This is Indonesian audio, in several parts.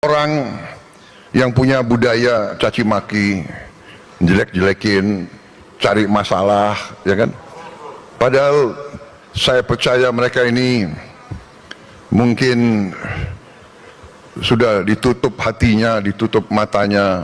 Orang yang punya budaya caci maki, jelek-jelekin, cari masalah, ya kan? Padahal saya percaya mereka ini mungkin sudah ditutup hatinya, ditutup matanya.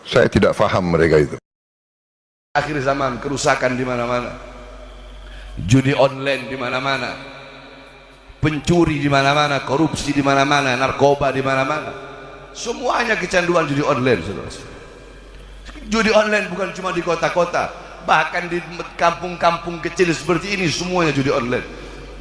Saya tidak paham mereka itu. Akhir zaman, kerusakan di mana-mana, judi online di mana-mana, pencuri di mana-mana, korupsi di mana-mana, narkoba di mana-mana. Semuanya kecanduan judi online, saudara. Judi online bukan cuma di kota-kota, bahkan di kampung-kampung kecil seperti ini semuanya judi online.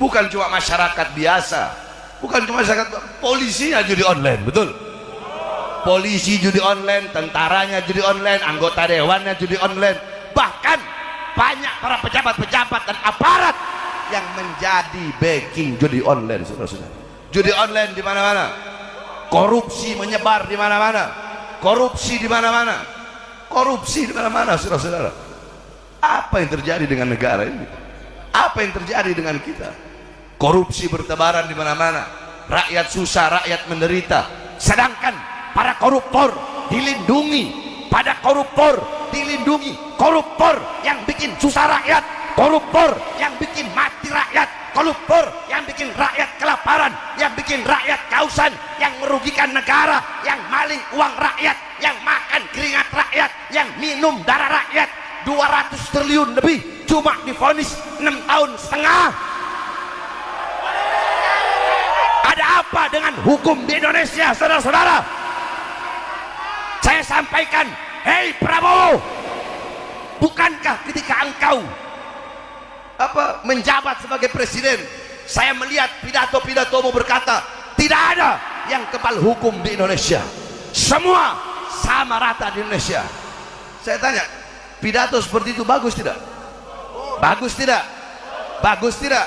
Bukan cuma masyarakat biasa, bukan cuma masyarakat, polisinya judi online, betul? Polisi judi online, tentaranya judi online, anggota dewannya judi online, bahkan banyak para pejabat-pejabat dan aparat yang menjadi backing judi online, saudara-saudara. Judi online di mana-mana, korupsi menyebar di mana-mana, korupsi di mana-mana, korupsi di mana-mana, saudara-saudara. Apa yang terjadi dengan negara ini? Apa yang terjadi dengan kita? Korupsi bertebaran di mana-mana, rakyat susah, rakyat menderita, sedangkan para koruptor dilindungi, pada koruptor dilindungi, koruptor yang bikin susah rakyat, koruptor yang bikin mati rakyat, koruptor yang bikin rakyat kelaparan, yang bikin rakyat kehausan, yang merugikan negara, yang maling uang rakyat, yang makan keringat rakyat, yang minum darah rakyat. 200 triliun lebih cuma divonis 6 tahun setengah. Ada apa dengan hukum di Indonesia, saudara-saudara? Saya sampaikan, hei Prabowo, bukankah ketika engkau menjabat sebagai presiden, saya melihat pidato-pidatomu berkata tidak ada yang kebal hukum di Indonesia, semua sama rata di Indonesia. Saya tanya, pidato seperti itu bagus tidak? Bagus tidak? Bagus tidak?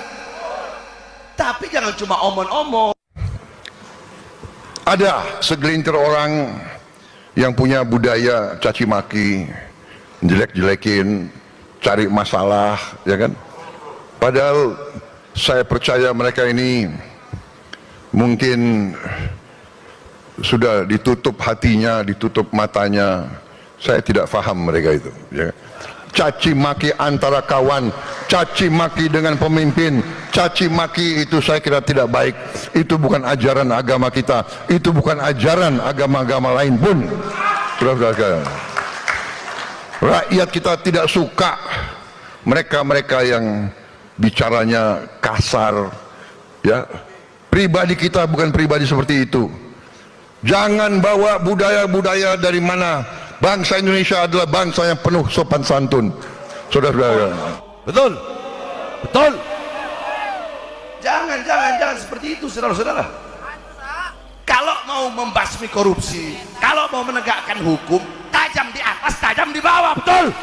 Tapi jangan cuma omong-omong. Ada segelintir orang yang punya budaya caci maki, jelek-jelekin, cari masalah, ya kan? Padahal saya percaya mereka ini mungkin sudah ditutup hatinya, ditutup matanya. Saya tidak paham mereka itu, ya. Caci maki antara kawan, caci maki dengan pemimpin, caci maki itu saya kira tidak baik. Itu bukan ajaran agama kita, itu bukan ajaran agama-agama lain pun. Saudara-saudara, rakyat kita tidak suka mereka-mereka yang bicaranya kasar, ya. Pribadi kita bukan pribadi seperti itu. Jangan bawa budaya-budaya dari mana. Bangsa Indonesia adalah bangsa yang penuh sopan santun, saudara-saudara. Betul, betul. Jangan seperti itu, saudara-saudara. Kalau mau membasmi korupsi, kalau mau menegakkan hukum, tajam di atas, tajam di bawah, betul.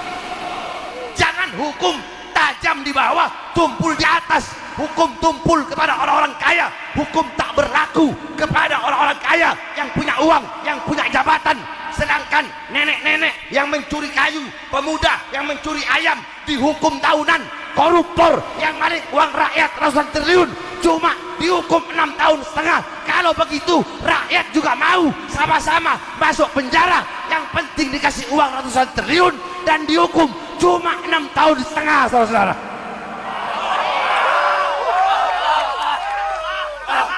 Jangan hukum tajam di bawah, tumpul di atas. Hukum tumpul kepada orang-orang kaya, hukum tak berlaku kepada orang-orang kaya yang punya uang, yang punya jabatan. Sedangkan nenek-nenek yang mencuri kayu, pemuda yang mencuri ayam dihukum tahunan, koruptor yang maling uang rakyat ratusan triliun cuma dihukum 6 tahun setengah. Kalau begitu rakyat juga mau sama-sama masuk penjara, yang penting dikasih uang ratusan triliun dan dihukum cuma 6 tahun setengah, saudara-saudara.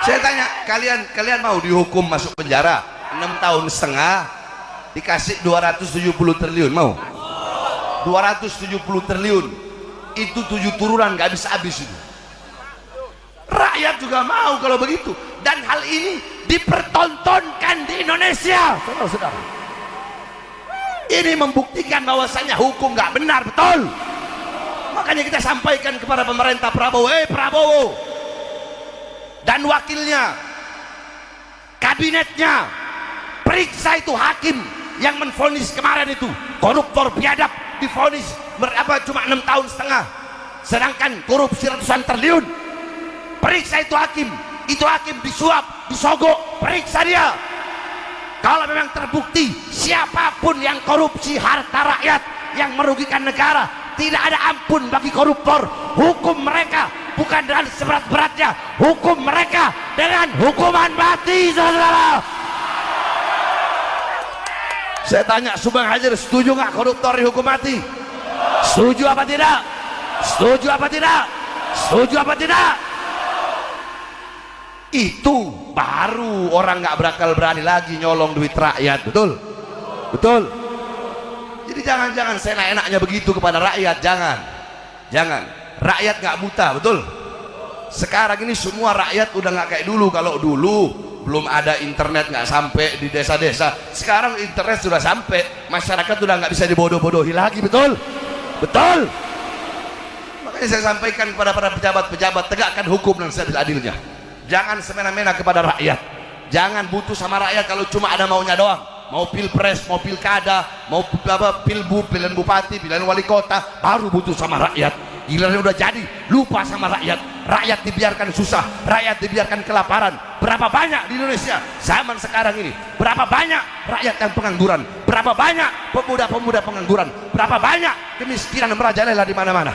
Saya tanya, kalian mau dihukum masuk penjara 6 tahun setengah, dikasih 270 triliun, mau? 270 triliun itu 7 turunan, gak habis-habis itu. Rakyat juga mau kalau begitu, dan hal ini dipertontonkan di Indonesia, saudara-saudara. Ini membuktikan bahwasanya hukum gak benar, betul. Makanya kita sampaikan kepada pemerintah Prabowo, Prabowo dan wakilnya, kabinetnya, periksa itu hakim yang menvonis kemarin itu koruptor biadab, divonis cuma 6 tahun setengah, sedangkan korupsi ratusan triliun. Periksa itu hakim disuap, disogok, periksa dia. Kalau memang terbukti siapapun yang korupsi harta rakyat, yang merugikan negara, tidak ada ampun bagi koruptor. Hukum mereka bukan dengan seberat-beratnya, hukum mereka dengan hukuman mati, saudara. Saya tanya Subang Hajar, setuju nggak koruptor dihukum mati? Setuju apa tidak? Setuju apa tidak? Setuju apa tidak? Itu baru orang nggak berakal berani lagi nyolong duit rakyat, betul? Betul. Jadi jangan seenak-enaknya begitu kepada rakyat, jangan. Rakyat nggak buta, betul? Sekarang ini semua rakyat udah nggak kayak dulu. Kalau dulu belum ada internet, nggak sampai di desa-desa, sekarang internet sudah sampai, masyarakat sudah nggak bisa dibodoh-bodohi lagi, betul? Betul. Makanya saya sampaikan kepada para pejabat-pejabat, tegakkan hukum dan seadil-adilnya. Jangan semena-mena kepada rakyat, jangan butuh sama rakyat kalau cuma ada maunya doang. Mau pilpres, mau pilkada, mau pilbub, pilihan bupati, pilihan wali kota, baru butuh sama rakyat. Giliran udah jadi, lupa sama rakyat. Rakyat dibiarkan susah, rakyat dibiarkan kelaparan. Berapa banyak di Indonesia zaman sekarang ini? Berapa banyak rakyat yang pengangguran? Berapa banyak pemuda-pemuda pengangguran? Berapa banyak kemiskinan merajalela di mana-mana?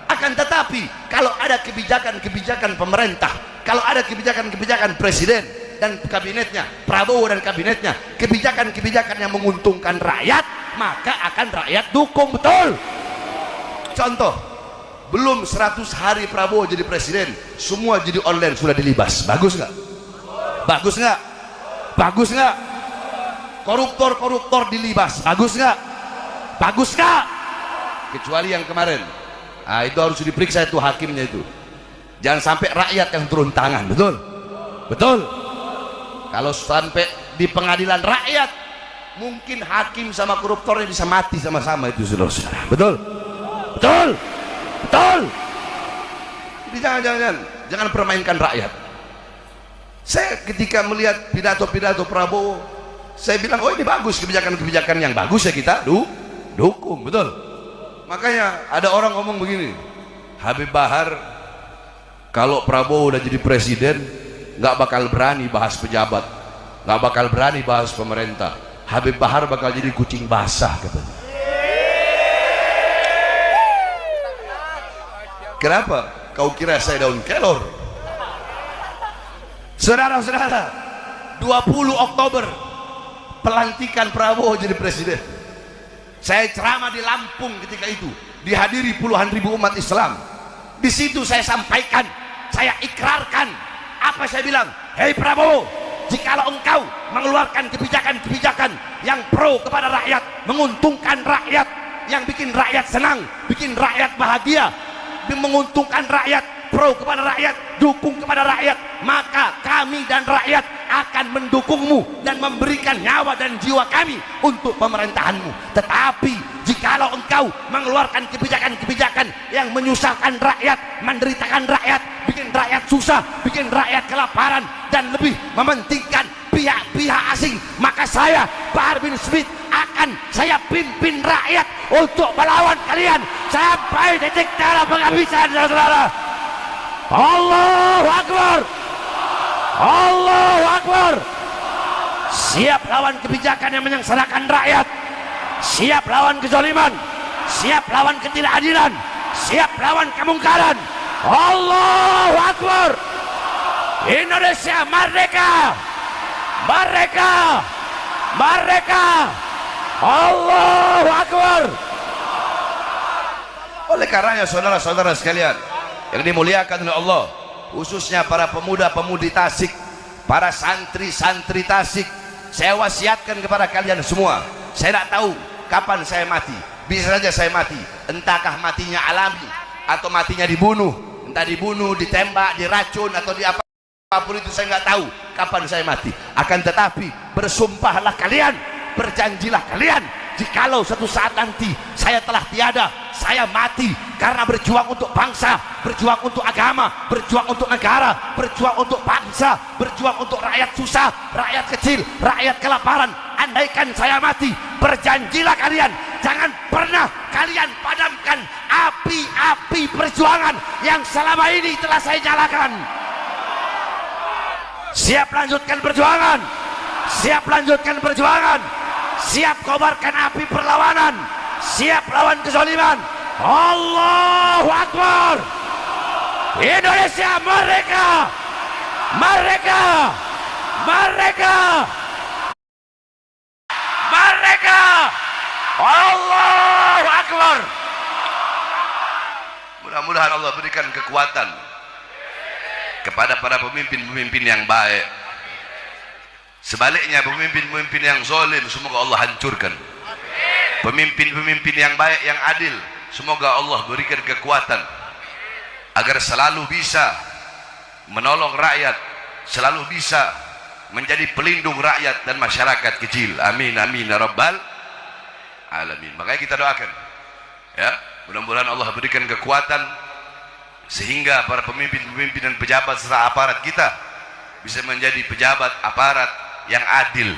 Akan tetapi kalau ada kebijakan-kebijakan pemerintah, kalau ada kebijakan-kebijakan presiden dan kabinetnya, Prabowo dan kabinetnya, kebijakan-kebijakan yang menguntungkan rakyat, maka akan rakyat dukung, betul? Contoh, belum 100 hari Prabowo jadi presiden, semua jadi online sudah dilibas. Bagus nggak? Bagus nggak? Bagus nggak? Koruptor dilibas. Bagus nggak? Bagus nggak? Kecuali yang kemarin. Nah, itu harus diperiksa itu hakimnya itu. Jangan sampai rakyat yang turun tangan, betul? Betul. Kalau sampai di pengadilan rakyat, mungkin hakim sama koruptornya bisa mati sama-sama itu, saudara-saudara. Betul? Betul? Betul. Jadi jangan permainkan rakyat. Saya ketika melihat pidato-pidato Prabowo, saya bilang, oh ini bagus, kebijakan-kebijakan yang bagus ya kita dukung, betul. Makanya ada orang ngomong begini, Habib Bahar kalau Prabowo udah jadi presiden nggak bakal berani bahas pejabat, nggak bakal berani bahas pemerintah. Habib Bahar bakal jadi kucing basah, katanya. Kenapa? Kau kira saya daun kelor? Saudara-saudara, 20 Oktober pelantikan Prabowo jadi presiden. Saya ceramah di Lampung ketika itu, dihadiri puluhan ribu umat Islam. Di situ saya sampaikan, saya ikrarkan, apa saya bilang? Hei Prabowo, jikalau engkau mengeluarkan kebijakan-kebijakan yang pro kepada rakyat, menguntungkan rakyat, yang bikin rakyat senang, bikin rakyat bahagia, menguntungkan rakyat, pro kepada rakyat, dukung kepada rakyat, maka kami dan rakyat akan mendukungmu dan memberikan nyawa dan jiwa kami untuk pemerintahanmu. Tetapi jikalau engkau mengeluarkan kebijakan-kebijakan yang menyusahkan rakyat, menderitakan rakyat, bikin rakyat susah, bikin rakyat kelaparan, dan lebih mementingkan pihak-pihak asing, maka saya, Bahar bin Smith, akan saya pimpin rakyat untuk melawan kalian sampai titik darah penghabisan, saudara-saudara. Allahu Akbar, Allahu Akbar. Siap lawan kebijakan yang menyengsarakan rakyat, siap lawan kezaliman, siap lawan ketidakadilan, siap lawan kemungkaran. Allahu Akbar. Indonesia merdeka, merdeka, merdeka. Allahu Akbar. Oleh karenanya saudara-saudara sekalian yang dimuliakan oleh Allah, khususnya para pemuda-pemudi Tasik, para santri-santri Tasik, saya wasiatkan kepada kalian semua, saya tidak tahu kapan saya mati, bisa saja saya mati, entahkah matinya alami atau matinya dibunuh, entah dibunuh, ditembak, diracun atau di apapun itu, saya nggak tahu kapan saya mati. Akan tetapi bersumpahlah kalian, berjanjilah kalian, jikalau suatu saat nanti saya telah tiada, saya mati karena berjuang untuk bangsa, berjuang untuk agama, berjuang untuk negara, berjuang untuk bangsa, berjuang untuk rakyat susah, rakyat kecil, rakyat kelaparan. Andaikan saya mati, berjanjilah kalian, jangan pernah kalian padamkan api-api perjuangan yang selama ini telah saya nyalakan. Siap lanjutkan perjuangan, siap lanjutkan perjuangan, siap kobarkan api perlawanan, siap lawan kezaliman. Allahu Akbar. Indonesia merdeka, merdeka, merdeka, merdeka. Mudah-mudahan Allah berikan kekuatan kepada para pemimpin-pemimpin yang baik. Sebaliknya pemimpin-pemimpin yang zalim semoga Allah hancurkan. Pemimpin-pemimpin yang baik, yang adil, semoga Allah berikan kekuatan agar selalu bisa menolong rakyat, selalu bisa menjadi pelindung rakyat dan masyarakat kecil. Amin amin ya rabbal alamin. Makanya kita doakan, ya, mudah-mudahan Allah berikan kekuatan sehingga para pemimpin-pemimpin dan pejabat serta aparat kita bisa menjadi pejabat aparat yang adil,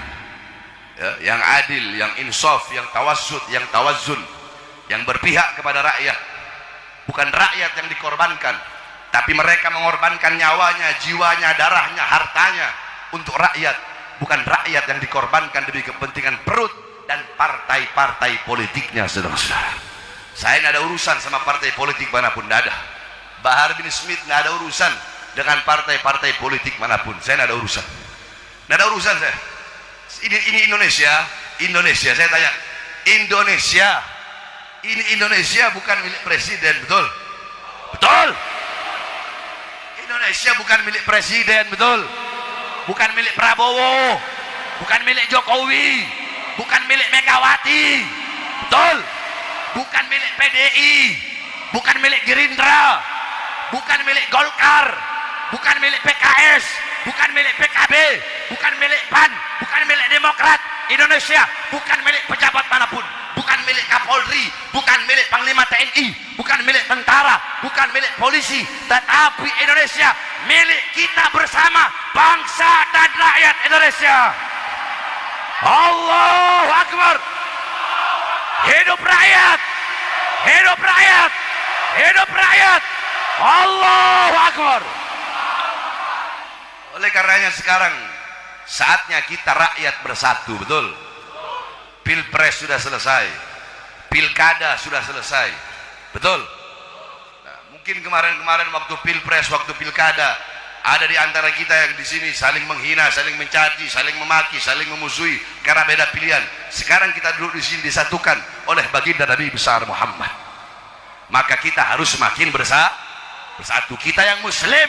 ya, yang adil, yang insaf, yang tawassut, yang tawazun, yang berpihak kepada rakyat. Bukan rakyat yang dikorbankan, tapi mereka mengorbankan nyawanya, jiwanya, darahnya, hartanya untuk rakyat. Bukan rakyat yang dikorbankan demi kepentingan perut dan partai-partai politiknya, saudara-saudara. Saya tidak ada urusan sama partai politik manapun, tidak ada. Bahar bin Smith tidak ada urusan dengan partai-partai politik manapun. Saya tidak ada urusan. Tidak ada urusan saya. Ini Indonesia. Saya tanya, Indonesia bukan milik presiden, betul? Betul. Indonesia bukan milik presiden, betul? Bukan milik Prabowo, bukan milik Jokowi, bukan milik Megawati, betul? Bukan milik PDI, bukan milik Gerindra, bukan milik Golkar, bukan milik PKS, bukan milik PKB, bukan milik PAN, bukan milik Demokrat. Indonesia bukan milik pejabat manapun, bukan milik Kapolri, bukan milik Panglima TNI, bukan milik tentara, bukan milik polisi, tetapi Indonesia milik kita bersama, bangsa dan rakyat Indonesia. Allahu Akbar. Hidup rakyat, hidup rakyat, hidup rakyat. Allahu Akbar. Oleh karenanya sekarang saatnya kita rakyat bersatu, betul? Pilpres sudah selesai, pilkada sudah selesai, betul? Nah, mungkin kemarin-kemarin waktu pilpres, waktu pilkada, ada di antara kita yang di sini saling menghina, saling mencaci, saling memaki, saling memusuhi karena beda pilihan. Sekarang kita duduk di sini disatukan oleh baginda Nabi besar Muhammad. Maka kita harus semakin bersatu. Kita yang Muslim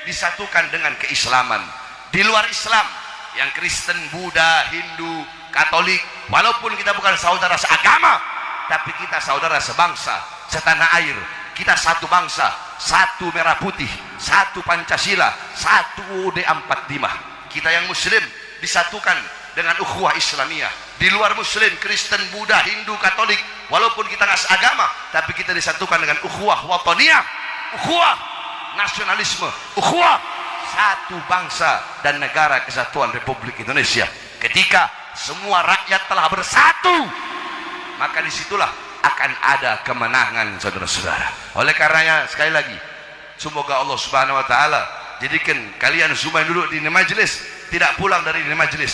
disatukan dengan keislaman. Di luar Islam, yang Kristen, Buddha, Hindu, Katolik, walaupun kita bukan saudara seagama, tapi kita saudara sebangsa, setanah air. Kita satu bangsa, satu merah putih, satu Pancasila, satu UUD 45. Kita yang Muslim disatukan dengan ukhuwah Islamiyah. Di luar Muslim, Kristen, Buddha, Hindu, Katolik, walaupun kita nggak seagama, tapi kita disatukan dengan ukhuwah wataniyah, ukhuwah nasionalisme, ukhuwah satu bangsa dan negara kesatuan Republik Indonesia. Ketika semua rakyat telah bersatu, maka disitulah akan ada kemenangan, saudara-saudara. Oleh karenanya sekali lagi, semoga Allah Subhanahu wa taala jadikan kalian semua yang duduk di majelis tidak pulang dari majelis